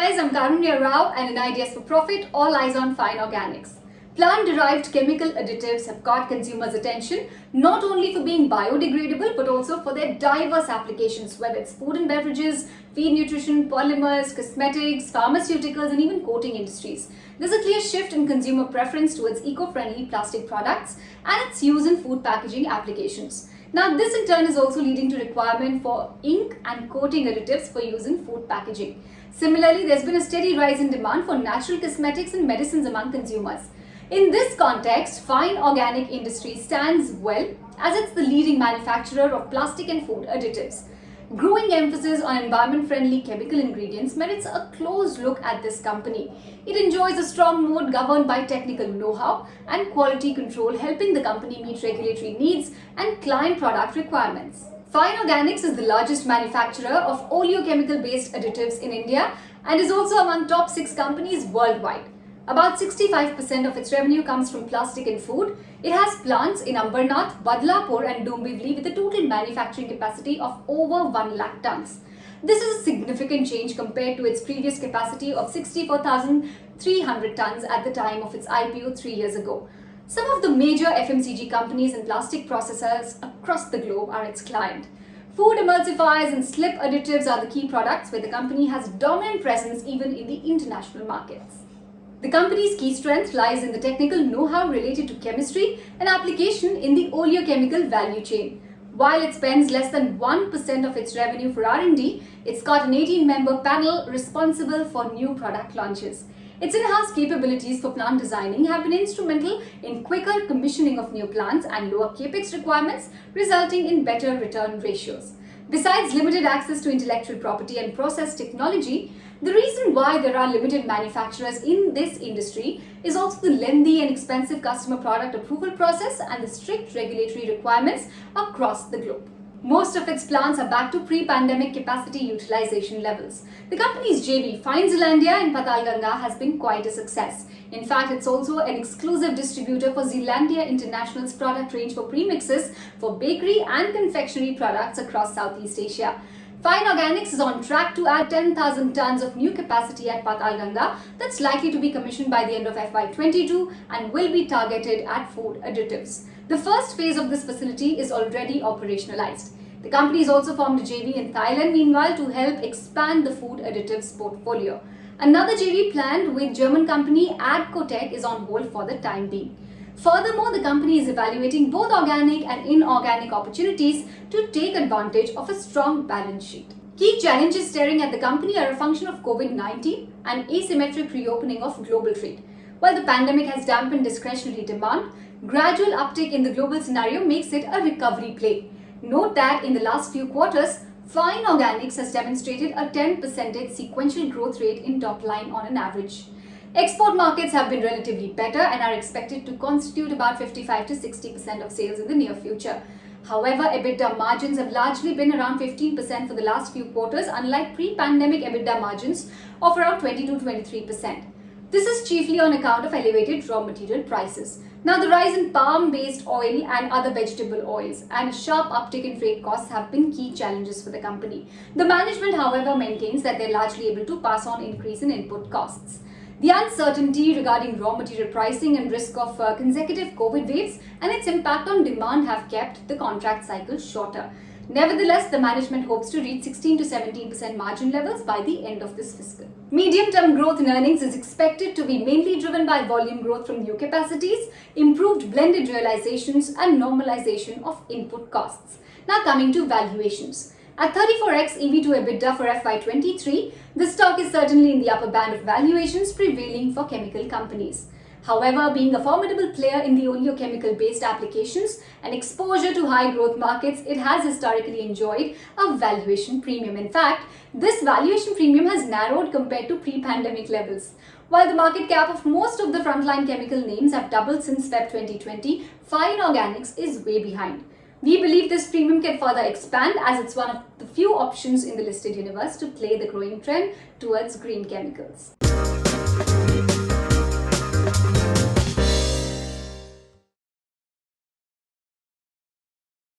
guys, I'm Karunya Rao and in Ideas for Profit, all eyes on Fine Organics. Plant-derived chemical additives have caught consumers' attention not only for being biodegradable but also for their diverse applications, whether it's food and beverages, feed nutrition, polymers, cosmetics, pharmaceuticals and even coating industries. There's a clear shift in consumer preference towards eco-friendly plastic products and its use in food packaging applications. Now, this in turn is also leading to requirement for ink and coating additives for use in food packaging. Similarly, there's been a steady rise in demand for natural cosmetics and medicines among consumers. In this context, Fine Organic Industry stands well as it's the leading manufacturer of plastic and food additives. Growing emphasis on environment-friendly chemical ingredients merits a close look at this company. It enjoys a strong moat governed by technical know-how and quality control, helping the company meet regulatory needs and client product requirements. Fine Organics is the largest manufacturer of oleochemical-based additives in India and is also among top 6 companies worldwide. About 65% of its revenue comes from plastic and food. It has plants in Ambernath, Badlapur and Dombivli with a total manufacturing capacity of over 1 lakh tons. This is a significant change compared to its previous capacity of 64,300 tons at the time of its IPO 3 years ago. Some of the major FMCG companies and plastic processors across the globe are its client. Food emulsifiers and slip additives are the key products where the company has dominant presence even in the international markets. The company's key strength lies in the technical know-how related to chemistry and application in the oleochemical value chain. While it spends less than 1% of its revenue for R&D, it's got an 18-member panel responsible for new product launches. Its in-house capabilities for plant designing have been instrumental in quicker commissioning of new plants and lower capex requirements, resulting in better return ratios. Besides limited access to intellectual property and process technology, the reason why there are limited manufacturers in this industry is also the lengthy and expensive customer product approval process and the strict regulatory requirements across the globe. Most of its plants are back to pre-pandemic capacity utilization levels. The company's JV, Fine Zealandia in Patalganga, has been quite a success. In fact, it's also an exclusive distributor for Zealandia International's product range for premixes for bakery and confectionery products across Southeast Asia. Fine Organics is on track to add 10,000 tons of new capacity at Patalganga that's likely to be commissioned by the end of FY22 and will be targeted at food additives. The first phase of this facility is already operationalized. The company has also formed a JV in Thailand meanwhile to help expand the food additives portfolio. Another JV planned with German company Adcotech is on hold for the time being. Furthermore, the company is evaluating both organic and inorganic opportunities to take advantage of a strong balance sheet. Key challenges staring at the company are a function of COVID-19 and asymmetric reopening of global trade. While the pandemic has dampened discretionary demand, gradual uptick in the global scenario makes it a recovery play. Note that in the last few quarters, Fine Organics has demonstrated a 10% sequential growth rate in top line on an average. Export markets have been relatively better and are expected to constitute about 55 to 60% of sales in the near future. However, EBITDA margins have largely been around 15% for the last few quarters, unlike pre-pandemic EBITDA margins of around 20 to 23%. This is chiefly on account of elevated raw material prices. Now, the rise in palm-based oil and other vegetable oils and a sharp uptick in freight costs have been key challenges for the company. The management, however, maintains that they're largely able to pass on increase in input costs. The uncertainty regarding raw material pricing and risk of consecutive COVID waves and its impact on demand have kept the contract cycle shorter. Nevertheless, the management hopes to reach 16 to 17% margin levels by the end of this fiscal. Medium-term growth in earnings is expected to be mainly driven by volume growth from new capacities, improved blended realizations and normalization of input costs. Now coming to valuations. At 34x EV to EBITDA for FY23, the stock is certainly in the upper band of valuations prevailing for chemical companies. However, being a formidable player in the oleochemical-based applications and exposure to high-growth markets, it has historically enjoyed a valuation premium. In fact, this valuation premium has narrowed compared to pre-pandemic levels. While the market cap of most of the frontline chemical names have doubled since Feb 2020, Fine Organics is way behind. We believe this premium can further expand as it's one of the few options in the listed universe to play the growing trend towards green chemicals.